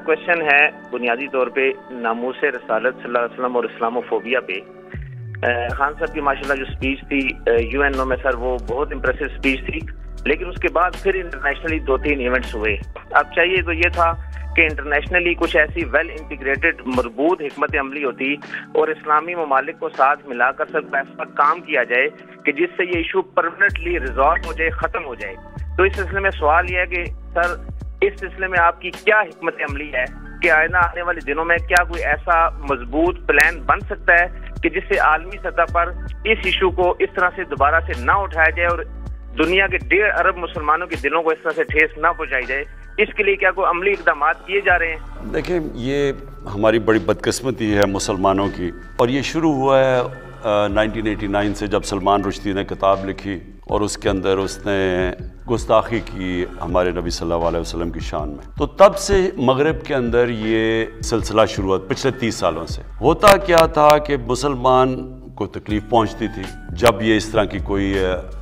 Question है बुनियादी तौर पे नामूस रसालत सल्लल्लाहु अलैहि वसल्लम और इस्लामोफोबिया पे। खान साहब की माशाल्लाह जो स्पीच थी यूएनओ में सर, वो बहुत इम्प्रेसिव स्पीच थी, लेकिन उसके बाद फिर इंटरनेशनली 2-3 इवेंट्स हुए। अब चाहिए तो ये था कि इंटरनेशनली कुछ ऐसी वेल इंटीग्रेटेड मरबूत हिकमत अमली होती और इस्लामी ममालिक को साथ मिलाकर सब ऐसा काम किया जाए कि जिससे ये इशू परमानेंटली रिजॉल्व हो जाए, ख़त्म हो जाए। तो इस सिलसिले में सवाल यह है कि सर, इस सिलसिले में आपकी क्या हिकमत अमली है कि आइंदा आने वाले दिनों में क्या कोई ऐसा मजबूत प्लान बन सकता है कि जिससे आलमी सतह पर इस इशू को इस तरह से दोबारा से ना उठाया जाए और दुनिया के 1.5 अरब मुसलमानों के दिलों को इस तरह से ठेस ना पहुंचाई जाए? इसके लिए क्या कोई अमली इक़दाम किए जा रहे हैं? देखिए, ये हमारी बड़ी बदकिस्मती है मुसलमानों की, और ये शुरू हुआ है 1989 से, जब सलमान रुश्दी ने किताब लिखी और उसके अंदर उसने गुस्ताखी की हमारे नबी सल्लल्लाहु अलैहि वसल्लम की शान में। तो तब से मगरिब के अंदर ये सिलसिला शुरू हुआ। पिछले 30 सालों से होता क्या था कि मुसलमान को तकलीफ़ पहुंचती थी जब ये इस तरह की कोई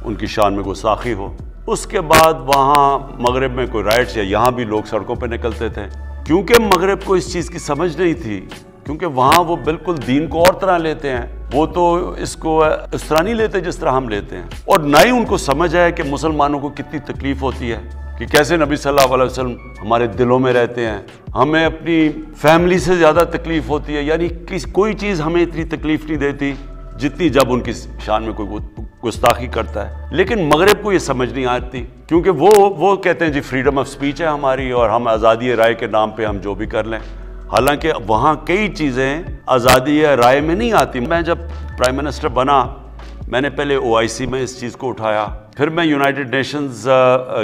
उनकी शान में गुस्ताखी हो। उसके बाद वहाँ मगरिब में कोई राइट्स या यहाँ भी लोग सड़कों पर निकलते थे, क्योंकि मगरिब को इस चीज़ की समझ नहीं थी, क्योंकि वहाँ वो बिल्कुल दीन को और तरह लेते हैं, वो तो इसको इस तरह नहीं लेते जिस तरह हम लेते हैं। और ना ही उनको समझ है कि मुसलमानों को कितनी तकलीफ़ होती है, कि कैसे नबी सल्लल्लाहु अलैहि वसल्लम हमारे दिलों में रहते हैं, हमें अपनी फैमिली से ज़्यादा तकलीफ़ होती है। यानी कोई चीज़ हमें इतनी तकलीफ़ नहीं देती जितनी जब उनकी शान में कोई गुस्ताखी करता है। लेकिन मगरिब को ये समझ नहीं आती, क्योंकि वो कहते हैं जी फ्रीडम ऑफ स्पीच है हमारी और हम आज़ादी राय के नाम पे हम जो भी कर लें। हालांकि वहाँ कई चीज़ें आज़ादी राय में नहीं आती। मैं जब प्राइम मिनिस्टर बना, मैंने पहले OIC में इस चीज़ को उठाया, फिर मैं यूनाइटेड नेशंस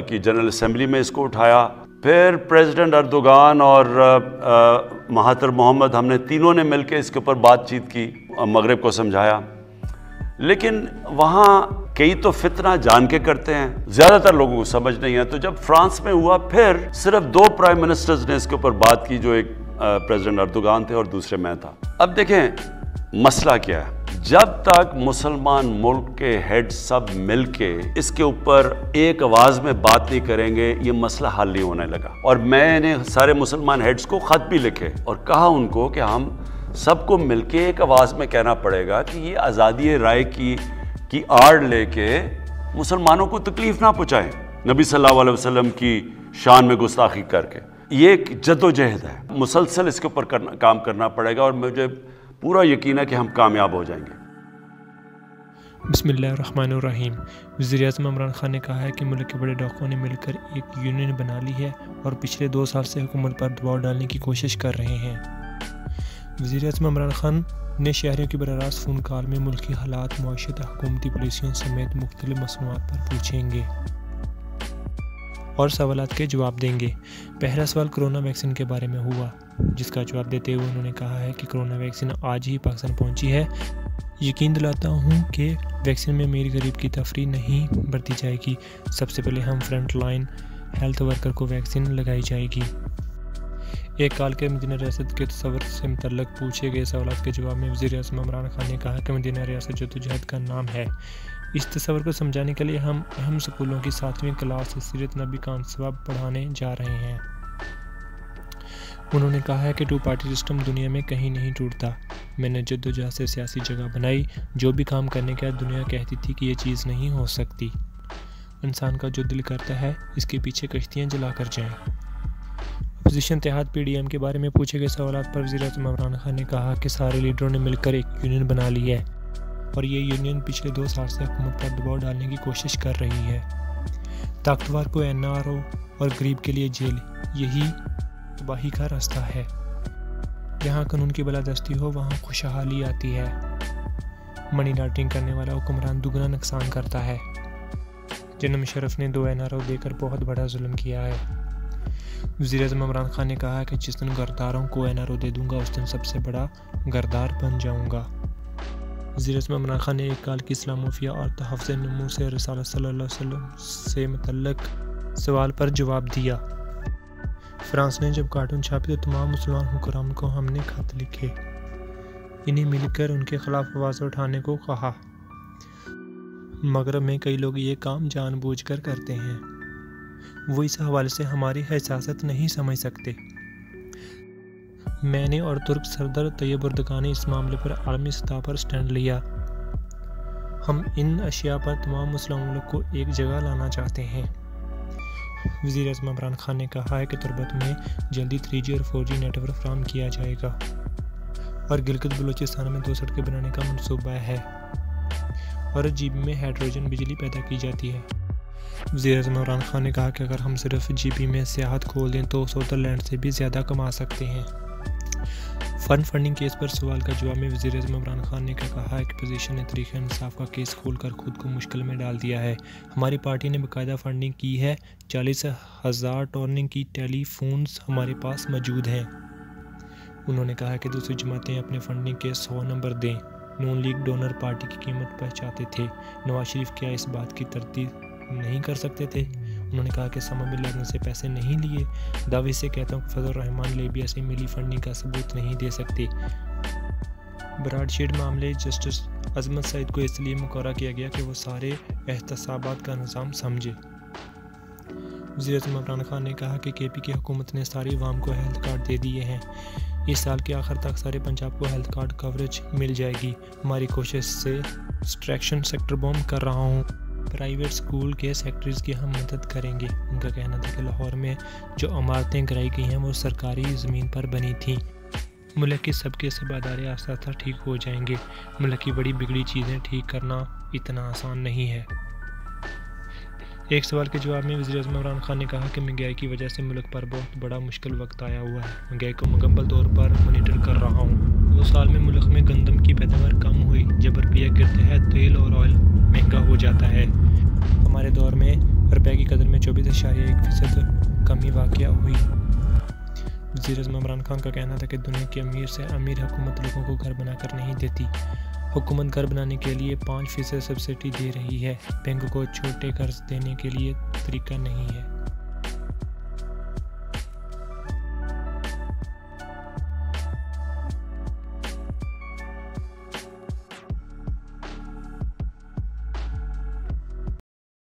की जनरल असेंबली में इसको उठाया, फिर प्रेसिडेंट अर्दोगान और महातिर मोहम्मद, हमने तीनों ने मिलकर इसके ऊपर बातचीत की, मगरिब को समझाया। लेकिन वहाँ कई तो फितना जान के करते हैं, ज़्यादातर लोगों को समझ नहीं है। तो जब फ्रांस में हुआ, फिर सिर्फ 2 प्राइम मिनिस्टर्स ने इसके ऊपर बात की, जो एक प्रेसिडेंट अर्दोगान थे और दूसरे मैं था। अब देखें मसला क्या है, जब तक मुसलमान मुल्क के हेड सब मिलके इसके ऊपर एक आवाज़ में बात नहीं करेंगे, ये मसला हल नहीं होने लगा। और मैंने सारे मुसलमान हेड्स को ख़त भी लिखे और कहा उनको कि हम सबको मिलके एक आवाज़ में कहना पड़ेगा कि ये आज़ादी राय की आड़ लेके मुसलमानों को तकलीफ़ ना पहुँचाएं, नबी सल्लल्लाहु अलैहि वसल्लम की शान में गुस्ताखी करके। ये एक जद्दोजहद है, मुसलसल इसके ऊपर काम करना पड़ेगा और मुझे पूरा यकीन है कि हम कामयाब हो जाएंगे। बिस्मिल्लाहिर्रहमानिर्रहीम। वज़ीर-ए-आज़म इमरान खान ने कहा है कि मुल्क के बड़े डाकुओं ने मिलकर एक यूनियन बना ली है और पिछले 2 साल से हुकूमत पर दबाव डालने की कोशिश कर रहे हैं। वज़ीर-ए-आज़म इमरान खान ने शहरियों की बराह रास्त फ़ोन कॉल में मुल्की हालात, मुआशरत, हुकूमती पॉलिसियों समेत मुख्तलिफ मसनूआत पर पूछेंगे और सवालात के जवाब देंगे। पहला सवाल कोरोना वैक्सीन के बारे में हुआ, जिसका जवाब देते हुए उन्होंने कहा है कि कोरोना वैक्सीन आज ही पाकिस्तान पहुंची है। यकीन दिलाता हूं कि वैक्सीन में मेरी गरीब की तफरीह नहीं बरती जाएगी। सबसे पहले हम फ्रंट लाइन हेल्थ वर्कर को वैक्सीन लगाई जाएगी। एक कॉल के मदीना रियासत के तस्वर से मुतल्लिक़ पूछे गए सवाल के जवाब में वज़ीर-ए-आज़म इमरान खान ने कहा कि मदीना रियासत जद्दोजहद का नाम है। इस तस्वर को समझाने के लिए हम अहम स्कूलों की 7वीं क्लास से सीरत नबी का सवाब पढ़ाने जा रहे हैं। उन्होंने कहा है कि 2 पार्टी सिस्टम दुनिया में कहीं नहीं टूटता। मैंने जद्दोजहद से सियासी जगह बनाई। जो भी काम करने के बाद दुनिया कहती थी कि ये चीज़ नहीं हो सकती। इंसान का जो दिल करता है, इसके पीछे कश्तियाँ जला कर जाएँ। अपोजिशन इत्तेहाद PDM के बारे में पूछे गए सवाल पर वज़ीर-ए-आज़म इमरान खान ने कहा कि सारे लीडरों ने मिलकर एक यूनियन बना ली है और ये यूनियन पिछले 2 साल से हुकूमत पर दबाव डालने की कोशिश कर रही है। ताकतवर को NRO और गरीब के लिए जेल, यही तबाही का रास्ता है। जहाँ कानून की बालादस्ती हो, वहाँ खुशहाली आती है। मनी लॉन्ड्रिंग करने वाला हुक्मरान दुगना नुकसान करता है। जनरल मुशर्रफ ने 2 NRO देकर बहुत बड़ा जुल्म किया है। वज़ीर-ए-आज़म इमरान खान ने कहा कि जिस दिन गरदारों को NRO दे दूंगा, उस दिन सबसे बड़ा गरदार बन जाऊंगा। वज़ीर-ए-आज़म इमरान खान ने एक कॉल की इस्लामोफिया और तहफ़्फ़ुज़ नामूस रसालत सल्लल्लाहु अलैहि वसल्लम से मुतल्लिक़ सवाल पर जवाब दिया। फ्रांस ने जब कार्टून छापे तो तमाम मुसलमान हुक्मरान को हमने खत लिखे, इन्हें मिलकर उनके खिलाफ आवाज़ उठाने को कहा। मगरब में कई लोग ये काम जानबूझकर करते हैं। वो इस हवाले से हमारी हसासत नहीं समझ सकते। میں نے اور ترک صدر طیب اردگان نے اس معاملے پر عالمی سطح پر سٹینڈ لیا۔ ہم ان اشیاء پر تمام مسلم ممالک کو ایک جگہ لانا چاہتے ہیں۔ وزیر اعظم عمران خان نے کہا ہے کہ تربت میں جلدی 3G اور 4G نیٹ ورک فراہم کیا جائے گا اور گلگت بلوچستان میں 2 سڑکیں بنانے کا منصوبہ ہے اور GB میں ہائیڈروجن بجلی پیدا کی جاتی ہے۔ وزیر اعظم عمران خان نے کہا کہ اگر ہم صرف GB میں سیاحت کھول دیں تو سوئٹزرلینڈ سے بھی زیادہ کما سکتے ہیں۔ فنڈنگ کیس پر سوال کا جواب میں وزیر اعظم عمران خان نے کہا ہے کہ اپوزیشن نے تحریک انصاف کا کیس کھول کر خود کو مشکل میں ڈال دیا ہے۔ ہماری پارٹی نے باقاعدہ فنڈنگ کی ہے، 40,000 ٹون کی ٹیلی فونز ہمارے پاس موجود ہیں۔ انہوں نے کہا کہ دوسری جماعتیں اپنے فنڈنگ کے 100 نمبر دیں۔ نون لیگ ڈونر پارٹی کی قیمت پہنچاتے تھے۔ نواز شریف کیا اس بات کی تردید نہیں کر سکتے تھے؟ انہوں نے کہا کہ اسامہ بن لادن سے پیسے نہیں لیے۔ دعوے سے کہتا ہوں کہ فضل الرحمان لیبیا سے ملی فنڈنگ کا ثبوت نہیں دے سکتے۔ براڈ شیڈ معاملے جسٹس عظمت سعید کو اس لیے مقررہ کیا گیا کہ وہ سارے احتسابات کا نظام سمجھے۔ وزیر اعظم عمران خان نے کہا کہ KP کی حکومت نے ساری عوام کو ہیلتھ کارڈ دے دیے ہیں۔ اس سال کے آخر تک سارے پنجاب کو ہیلتھ کارڈ کوریج مل جائے گی۔ ہماری کوشش سے ایکسٹریکشن سیکٹر بوم کر رہا ہوں۔ پرائیویٹ سکول کے سیکٹریز کی ہم مدد کریں گے۔ ان کا کہنا تھا کہ لاہور میں جو عمارتیں گرائی گئی ہیں وہ سرکاری زمین پر بنی تھیں۔ ملک کے سب کے سب ادارے آہستہ آہستہ ٹھیک ہو جائیں گے۔ ملک کی بڑی بگڑی چیزیں ٹھیک کرنا اتنا آسان نہیں ہے۔ ایک سوال کے جواب میں وزیر اعظم عمران خان نے کہا کہ مہنگائی کی وجہ سے ملک پر بہت بڑا مشکل وقت آیا ہوا ہے۔ مہنگائی کو مکمل طور پر مانیٹر کر رہا ہوں۔ 2 سال میں ملک میں گندم کی پیداوار کم ہوئی۔ جب روپیہ گرتا ہے تیل اور آئل مہنگا ہو جاتا ہے۔ ہمارے دور میں روپے کی قدر میں 24.1% کمی واقع ہوئی۔ وزیر اعظم عمران خان کا کہنا تھا کہ دنیا کی امیر سے امیر حکومت لوگوں کو گھر بنا کر نہیں دیتی۔ حکومت گھر بنانے کے لیے 5% سبسڈی دے رہی ہے۔ بینک کو چھوٹے قرض دینے کے لیے طریقہ نہیں ہے۔